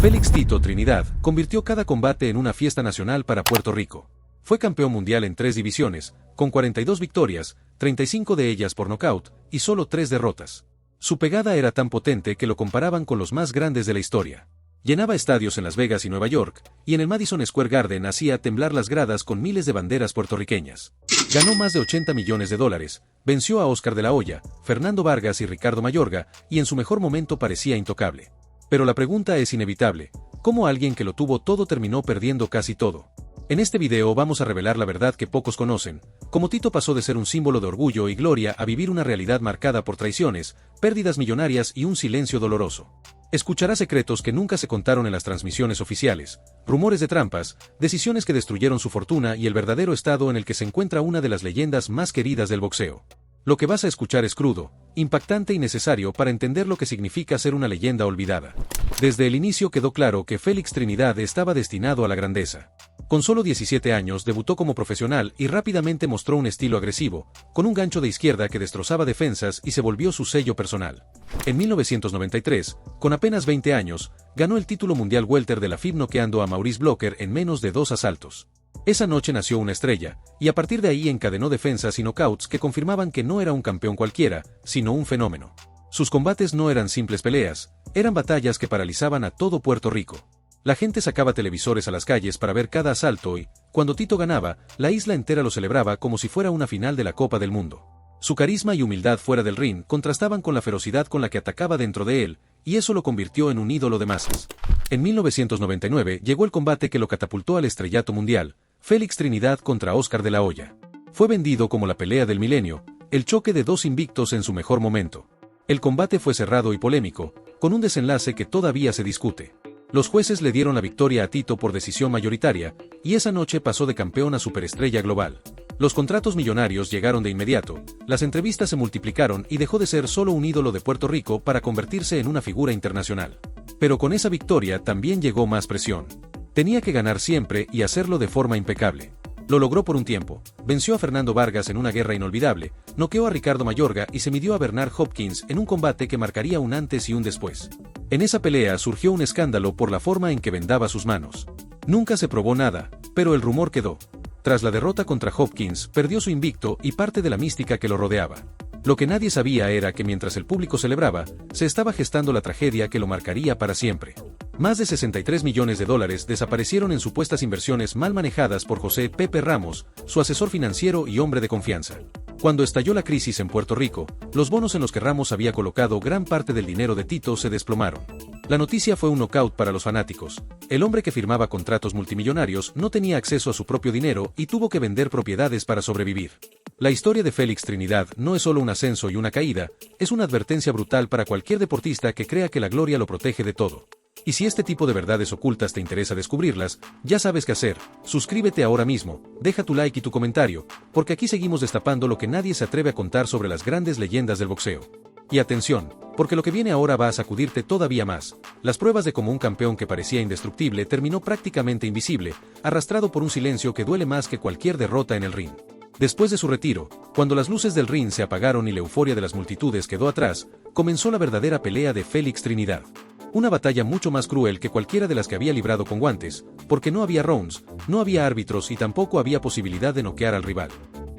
Félix Tito Trinidad convirtió cada combate en una fiesta nacional para Puerto Rico. Fue campeón mundial en 3 divisiones, con 42 victorias, 35 de ellas por nocaut, y solo 3 derrotas. Su pegada era tan potente que lo comparaban con los más grandes de la historia. Llenaba estadios en Las Vegas y Nueva York, y en el Madison Square Garden hacía temblar las gradas con miles de banderas puertorriqueñas. Ganó más de $80 millones, venció a Oscar de la Hoya, Fernando Vargas y Ricardo Mayorga, y en su mejor momento parecía intocable. Pero la pregunta es inevitable: ¿cómo alguien que lo tuvo todo terminó perdiendo casi todo? En este video vamos a revelar la verdad que pocos conocen: cómo Tito pasó de ser un símbolo de orgullo y gloria a vivir una realidad marcada por traiciones, pérdidas millonarias y un silencio doloroso. Escuchará secretos que nunca se contaron en las transmisiones oficiales, rumores de trampas, decisiones que destruyeron su fortuna y el verdadero estado en el que se encuentra una de las leyendas más queridas del boxeo. Lo que vas a escuchar es crudo, impactante y necesario para entender lo que significa ser una leyenda olvidada. Desde el inicio quedó claro que Félix Trinidad estaba destinado a la grandeza. Con solo 17 años debutó como profesional y rápidamente mostró un estilo agresivo, con un gancho de izquierda que destrozaba defensas y se volvió su sello personal. En 1993, con apenas 20 años, ganó el título mundial welter de la FIB noqueando a Maurice Blocker en menos de 2 asaltos. Esa noche nació una estrella, y a partir de ahí encadenó defensas y knockouts que confirmaban que no era un campeón cualquiera, sino un fenómeno. Sus combates no eran simples peleas, eran batallas que paralizaban a todo Puerto Rico. La gente sacaba televisores a las calles para ver cada asalto y, cuando Tito ganaba, la isla entera lo celebraba como si fuera una final de la Copa del Mundo. Su carisma y humildad fuera del ring contrastaban con la ferocidad con la que atacaba dentro de él, y eso lo convirtió en un ídolo de masas. En 1999 llegó el combate que lo catapultó al estrellato mundial: Félix Trinidad contra Oscar de la Hoya. Fue vendido como la pelea del milenio, el choque de 2 invictos en su mejor momento. El combate fue cerrado y polémico, con un desenlace que todavía se discute. Los jueces le dieron la victoria a Tito por decisión mayoritaria, y esa noche pasó de campeón a superestrella global. Los contratos millonarios llegaron de inmediato, las entrevistas se multiplicaron y dejó de ser solo un ídolo de Puerto Rico para convertirse en una figura internacional. Pero con esa victoria también llegó más presión. Tenía que ganar siempre y hacerlo de forma impecable. Lo logró por un tiempo, venció a Fernando Vargas en una guerra inolvidable, noqueó a Ricardo Mayorga y se midió a Bernard Hopkins en un combate que marcaría un antes y un después. En esa pelea surgió un escándalo por la forma en que vendaba sus manos. Nunca se probó nada, pero el rumor quedó. Tras la derrota contra Hopkins, perdió su invicto y parte de la mística que lo rodeaba. Lo que nadie sabía era que mientras el público celebraba, se estaba gestando la tragedia que lo marcaría para siempre. Más de $63 millones desaparecieron en supuestas inversiones mal manejadas por José Pepe Ramos, su asesor financiero y hombre de confianza. Cuando estalló la crisis en Puerto Rico, los bonos en los que Ramos había colocado gran parte del dinero de Tito se desplomaron. La noticia fue un knockout para los fanáticos. El hombre que firmaba contratos multimillonarios no tenía acceso a su propio dinero y tuvo que vender propiedades para sobrevivir. La historia de Félix Trinidad no es solo un ascenso y una caída, es una advertencia brutal para cualquier deportista que crea que la gloria lo protege de todo. Y si este tipo de verdades ocultas te interesa descubrirlas, ya sabes qué hacer. Suscríbete ahora mismo, deja tu like y tu comentario, porque aquí seguimos destapando lo que nadie se atreve a contar sobre las grandes leyendas del boxeo. Y atención, porque lo que viene ahora va a sacudirte todavía más. Las pruebas de cómo un campeón que parecía indestructible terminó prácticamente invisible, arrastrado por un silencio que duele más que cualquier derrota en el ring. Después de su retiro, cuando las luces del ring se apagaron y la euforia de las multitudes quedó atrás, comenzó la verdadera pelea de Félix Trinidad. Una batalla mucho más cruel que cualquiera de las que había librado con guantes, porque no había rounds, no había árbitros y tampoco había posibilidad de noquear al rival.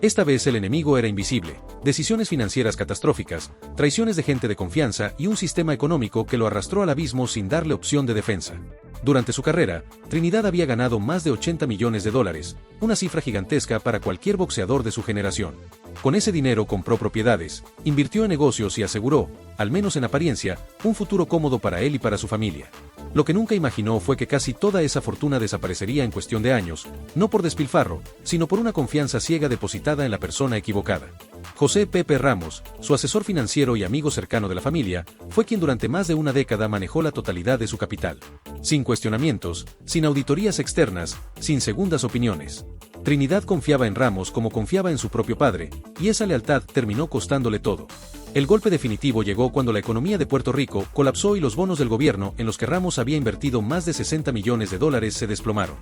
Esta vez el enemigo era invisible, decisiones financieras catastróficas, traiciones de gente de confianza y un sistema económico que lo arrastró al abismo sin darle opción de defensa. Durante su carrera, Trinidad había ganado más de $80 millones, una cifra gigantesca para cualquier boxeador de su generación. Con ese dinero compró propiedades, invirtió en negocios y aseguró, al menos en apariencia, un futuro cómodo para él y para su familia. Lo que nunca imaginó fue que casi toda esa fortuna desaparecería en cuestión de años, no por despilfarro, sino por una confianza ciega depositada en la persona equivocada. José Pepe Ramos, su asesor financiero y amigo cercano de la familia, fue quien durante más de una década manejó la totalidad de su capital. Sin cuestionamientos, sin auditorías externas, sin segundas opiniones. Trinidad confiaba en Ramos como confiaba en su propio padre, y esa lealtad terminó costándole todo. El golpe definitivo llegó cuando la economía de Puerto Rico colapsó y los bonos del gobierno en los que Ramos había invertido más de $60 millones se desplomaron.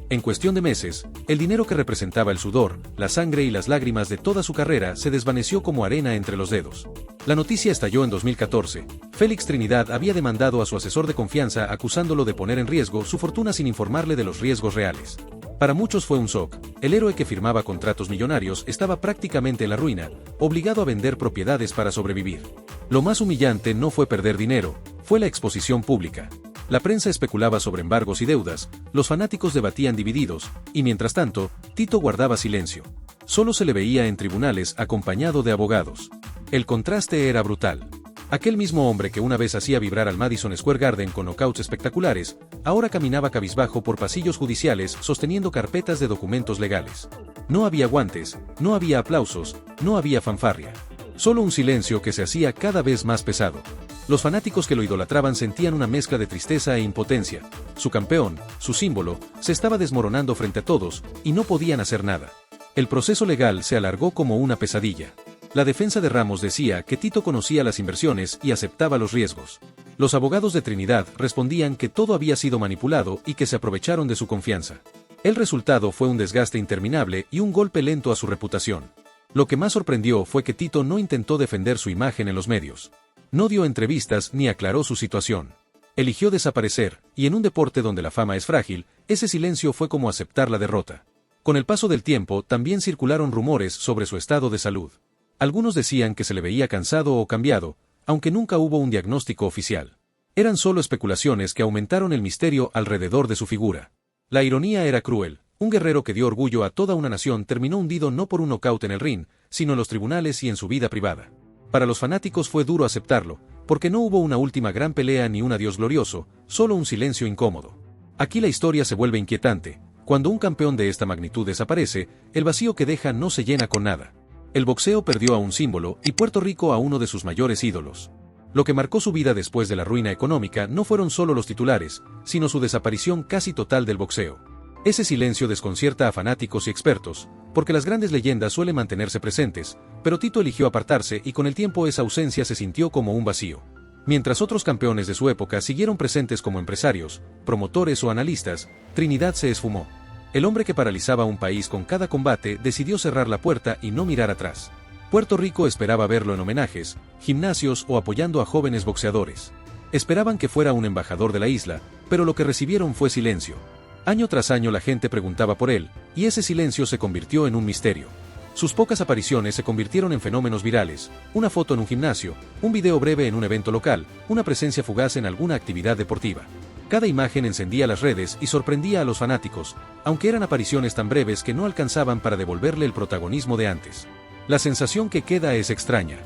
En cuestión de meses, el dinero que representaba el sudor, la sangre y las lágrimas de toda su carrera se desvaneció como arena entre los dedos. La noticia estalló en 2014. Félix Trinidad había demandado a su asesor de confianza acusándolo de poner en riesgo su fortuna sin informarle de los riesgos reales. Para muchos fue un shock. El héroe que firmaba contratos millonarios estaba prácticamente en la ruina, obligado a vender propiedades para sobrevivir. Lo más humillante no fue perder dinero, fue la exposición pública. La prensa especulaba sobre embargos y deudas, los fanáticos debatían divididos, y mientras tanto, Tito guardaba silencio. Solo se le veía en tribunales acompañado de abogados. El contraste era brutal. Aquel mismo hombre que una vez hacía vibrar al Madison Square Garden con knockouts espectaculares, ahora caminaba cabizbajo por pasillos judiciales sosteniendo carpetas de documentos legales. No había guantes, no había aplausos, no había fanfarria. Solo un silencio que se hacía cada vez más pesado. Los fanáticos que lo idolatraban sentían una mezcla de tristeza e impotencia. Su campeón, su símbolo, se estaba desmoronando frente a todos, y no podían hacer nada. El proceso legal se alargó como una pesadilla. La defensa de Ramos decía que Tito conocía las inversiones y aceptaba los riesgos. Los abogados de Trinidad respondían que todo había sido manipulado y que se aprovecharon de su confianza. El resultado fue un desgaste interminable y un golpe lento a su reputación. Lo que más sorprendió fue que Tito no intentó defender su imagen en los medios. No dio entrevistas ni aclaró su situación. Eligió desaparecer, y en un deporte donde la fama es frágil, ese silencio fue como aceptar la derrota. Con el paso del tiempo también circularon rumores sobre su estado de salud. Algunos decían que se le veía cansado o cambiado, aunque nunca hubo un diagnóstico oficial. Eran solo especulaciones que aumentaron el misterio alrededor de su figura. La ironía era cruel. Un guerrero que dio orgullo a toda una nación terminó hundido no por un nocaut en el ring, sino en los tribunales y en su vida privada. Para los fanáticos fue duro aceptarlo, porque no hubo una última gran pelea ni un adiós glorioso, solo un silencio incómodo. Aquí la historia se vuelve inquietante. Cuando un campeón de esta magnitud desaparece, el vacío que deja no se llena con nada. El boxeo perdió a un símbolo y Puerto Rico a uno de sus mayores ídolos. Lo que marcó su vida después de la ruina económica no fueron solo los titulares, sino su desaparición casi total del boxeo. Ese silencio desconcierta a fanáticos y expertos, porque las grandes leyendas suelen mantenerse presentes, pero Tito eligió apartarse y con el tiempo esa ausencia se sintió como un vacío. Mientras otros campeones de su época siguieron presentes como empresarios, promotores o analistas, Trinidad se esfumó. El hombre que paralizaba un país con cada combate decidió cerrar la puerta y no mirar atrás. Puerto Rico esperaba verlo en homenajes, gimnasios o apoyando a jóvenes boxeadores. Esperaban que fuera un embajador de la isla, pero lo que recibieron fue silencio. Año tras año la gente preguntaba por él, y ese silencio se convirtió en un misterio. Sus pocas apariciones se convirtieron en fenómenos virales, una foto en un gimnasio, un video breve en un evento local, una presencia fugaz en alguna actividad deportiva. Cada imagen encendía las redes y sorprendía a los fanáticos, aunque eran apariciones tan breves que no alcanzaban para devolverle el protagonismo de antes. La sensación que queda es extraña.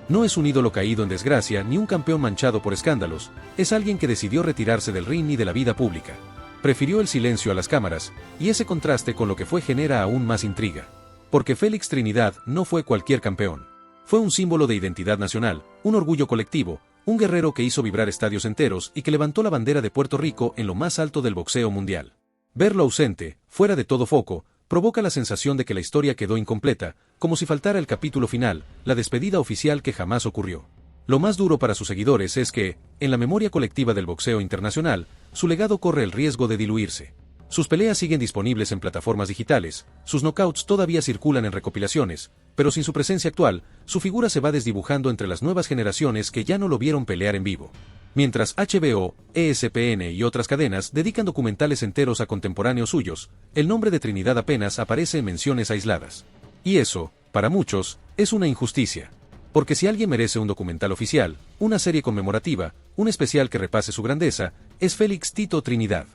No es un ídolo caído en desgracia ni un campeón manchado por escándalos, es alguien que decidió retirarse del ring y de la vida pública. Prefirió el silencio a las cámaras, y ese contraste con lo que fue genera aún más intriga. Porque Félix Trinidad no fue cualquier campeón. Fue un símbolo de identidad nacional, un orgullo colectivo, un guerrero que hizo vibrar estadios enteros y que levantó la bandera de Puerto Rico en lo más alto del boxeo mundial. Verlo ausente, fuera de todo foco, provoca la sensación de que la historia quedó incompleta, como si faltara el capítulo final, la despedida oficial que jamás ocurrió. Lo más duro para sus seguidores es que, en la memoria colectiva del boxeo internacional, su legado corre el riesgo de diluirse. Sus peleas siguen disponibles en plataformas digitales, sus knockouts todavía circulan en recopilaciones, pero sin su presencia actual, su figura se va desdibujando entre las nuevas generaciones que ya no lo vieron pelear en vivo. Mientras HBO, ESPN y otras cadenas dedican documentales enteros a contemporáneos suyos, el nombre de Trinidad apenas aparece en menciones aisladas. Y eso, para muchos, es una injusticia. Porque si alguien merece un documental oficial, una serie conmemorativa, un especial que repase su grandeza, es Félix Tito Trinidad.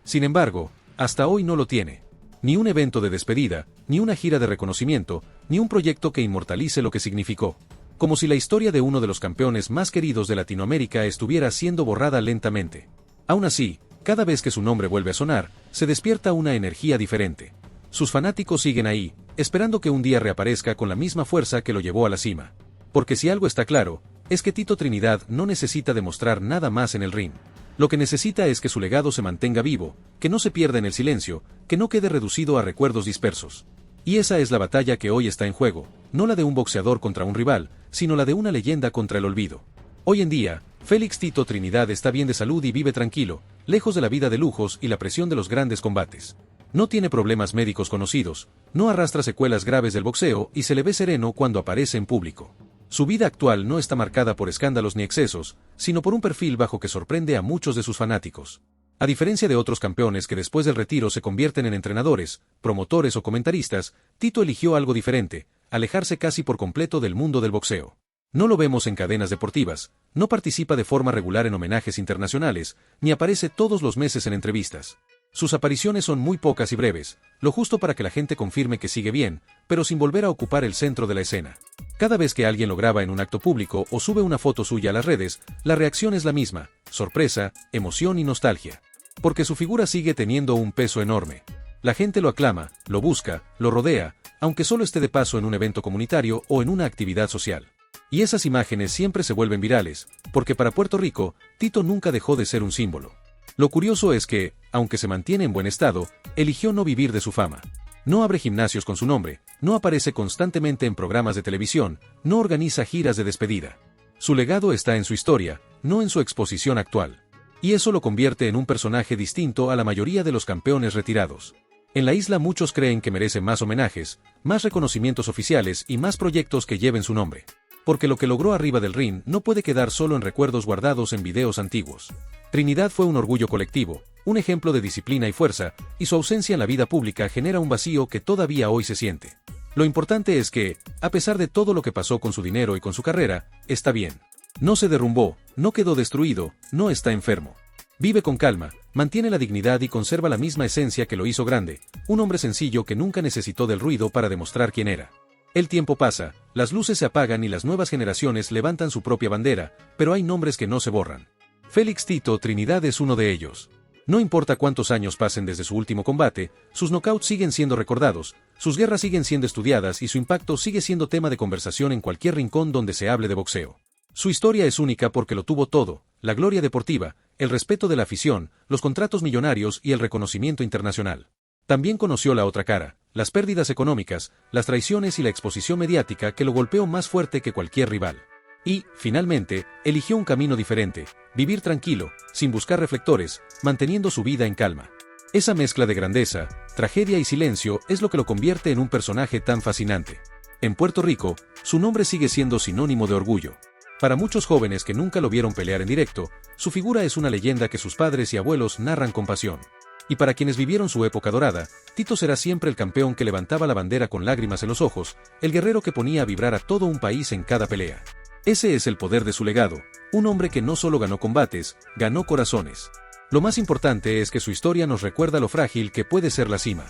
Sin embargo, hasta hoy no lo tiene. Ni un evento de despedida, ni una gira de reconocimiento, ni un proyecto que inmortalice lo que significó. Como si la historia de uno de los campeones más queridos de Latinoamérica estuviera siendo borrada lentamente. Aún así, cada vez que su nombre vuelve a sonar, se despierta una energía diferente. Sus fanáticos siguen ahí, esperando que un día reaparezca con la misma fuerza que lo llevó a la cima. Porque si algo está claro, es que Tito Trinidad no necesita demostrar nada más en el ring. Lo que necesita es que su legado se mantenga vivo, que no se pierda en el silencio, que no quede reducido a recuerdos dispersos. Y esa es la batalla que hoy está en juego, no la de un boxeador contra un rival, sino la de una leyenda contra el olvido. Hoy en día, Félix Tito Trinidad está bien de salud y vive tranquilo, lejos de la vida de lujos y la presión de los grandes combates. No tiene problemas médicos conocidos, no arrastra secuelas graves del boxeo y se le ve sereno cuando aparece en público. Su vida actual no está marcada por escándalos ni excesos, sino por un perfil bajo que sorprende a muchos de sus fanáticos. A diferencia de otros campeones que después del retiro se convierten en entrenadores, promotores o comentaristas, Tito eligió algo diferente: alejarse casi por completo del mundo del boxeo. No lo vemos en cadenas deportivas, no participa de forma regular en homenajes internacionales, ni aparece todos los meses en entrevistas. Sus apariciones son muy pocas y breves, lo justo para que la gente confirme que sigue bien, pero sin volver a ocupar el centro de la escena. Cada vez que alguien lo graba en un acto público o sube una foto suya a las redes, la reacción es la misma: sorpresa, emoción y nostalgia. Porque su figura sigue teniendo un peso enorme. La gente lo aclama, lo busca, lo rodea, aunque solo esté de paso en un evento comunitario o en una actividad social. Y esas imágenes siempre se vuelven virales, porque para Puerto Rico, Tito nunca dejó de ser un símbolo. Lo curioso es que, aunque se mantiene en buen estado, eligió no vivir de su fama. No abre gimnasios con su nombre, no aparece constantemente en programas de televisión, no organiza giras de despedida. Su legado está en su historia, no en su exposición actual. Y eso lo convierte en un personaje distinto a la mayoría de los campeones retirados. En la isla muchos creen que merece más homenajes, más reconocimientos oficiales y más proyectos que lleven su nombre. Porque lo que logró arriba del ring no puede quedar solo en recuerdos guardados en videos antiguos. Trinidad fue un orgullo colectivo, un ejemplo de disciplina y fuerza, y su ausencia en la vida pública genera un vacío que todavía hoy se siente. Lo importante es que, a pesar de todo lo que pasó con su dinero y con su carrera, está bien. No se derrumbó, no quedó destruido, no está enfermo. Vive con calma, mantiene la dignidad y conserva la misma esencia que lo hizo grande, un hombre sencillo que nunca necesitó del ruido para demostrar quién era. El tiempo pasa, las luces se apagan y las nuevas generaciones levantan su propia bandera, pero hay nombres que no se borran. Félix Tito Trinidad es uno de ellos. No importa cuántos años pasen desde su último combate, sus knockouts siguen siendo recordados, sus guerras siguen siendo estudiadas y su impacto sigue siendo tema de conversación en cualquier rincón donde se hable de boxeo. Su historia es única porque lo tuvo todo: la gloria deportiva, el respeto de la afición, los contratos millonarios y el reconocimiento internacional. También conoció la otra cara, las pérdidas económicas, las traiciones y la exposición mediática que lo golpeó más fuerte que cualquier rival. Y, finalmente, eligió un camino diferente: vivir tranquilo, sin buscar reflectores, manteniendo su vida en calma. Esa mezcla de grandeza, tragedia y silencio es lo que lo convierte en un personaje tan fascinante. En Puerto Rico, su nombre sigue siendo sinónimo de orgullo. Para muchos jóvenes que nunca lo vieron pelear en directo, su figura es una leyenda que sus padres y abuelos narran con pasión. Y para quienes vivieron su época dorada, Tito será siempre el campeón que levantaba la bandera con lágrimas en los ojos, el guerrero que ponía a vibrar a todo un país en cada pelea. Ese es el poder de su legado, un hombre que no solo ganó combates, ganó corazones. Lo más importante es que su historia nos recuerda lo frágil que puede ser la cima.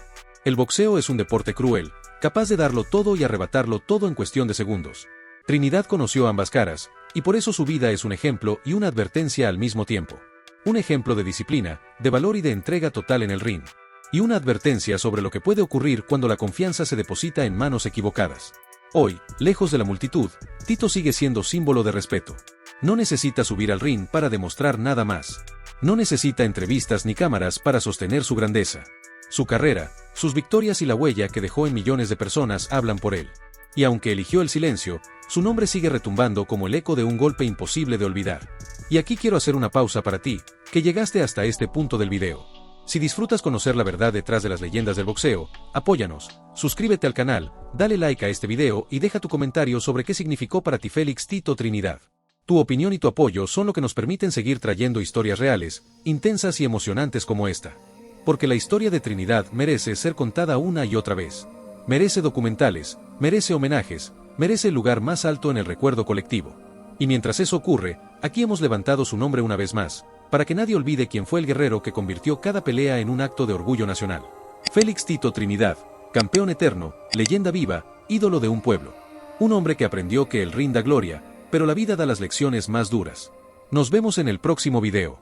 El boxeo es un deporte cruel, capaz de darlo todo y arrebatarlo todo en cuestión de segundos. Trinidad conoció ambas caras, y por eso su vida es un ejemplo y una advertencia al mismo tiempo. Un ejemplo de disciplina, de valor y de entrega total en el ring. Y una advertencia sobre lo que puede ocurrir cuando la confianza se deposita en manos equivocadas. Hoy, lejos de la multitud, Tito sigue siendo símbolo de respeto. No necesita subir al ring para demostrar nada más. No necesita entrevistas ni cámaras para sostener su grandeza. Su carrera, sus victorias y la huella que dejó en millones de personas hablan por él. Y aunque eligió el silencio, su nombre sigue retumbando como el eco de un golpe imposible de olvidar. Y aquí quiero hacer una pausa para ti, que llegaste hasta este punto del video. Si disfrutas conocer la verdad detrás de las leyendas del boxeo, apóyanos, suscríbete al canal, dale like a este video y deja tu comentario sobre qué significó para ti Félix Tito Trinidad. Tu opinión y tu apoyo son lo que nos permiten seguir trayendo historias reales, intensas y emocionantes como esta. Porque la historia de Trinidad merece ser contada una y otra vez. Merece documentales, merece homenajes, merece el lugar más alto en el recuerdo colectivo. Y mientras eso ocurre, aquí hemos levantado su nombre una vez más, para que nadie olvide quién fue el guerrero que convirtió cada pelea en un acto de orgullo nacional. Félix Tito Trinidad, campeón eterno, leyenda viva, ídolo de un pueblo. Un hombre que aprendió que el ring da gloria, pero la vida da las lecciones más duras. Nos vemos en el próximo video.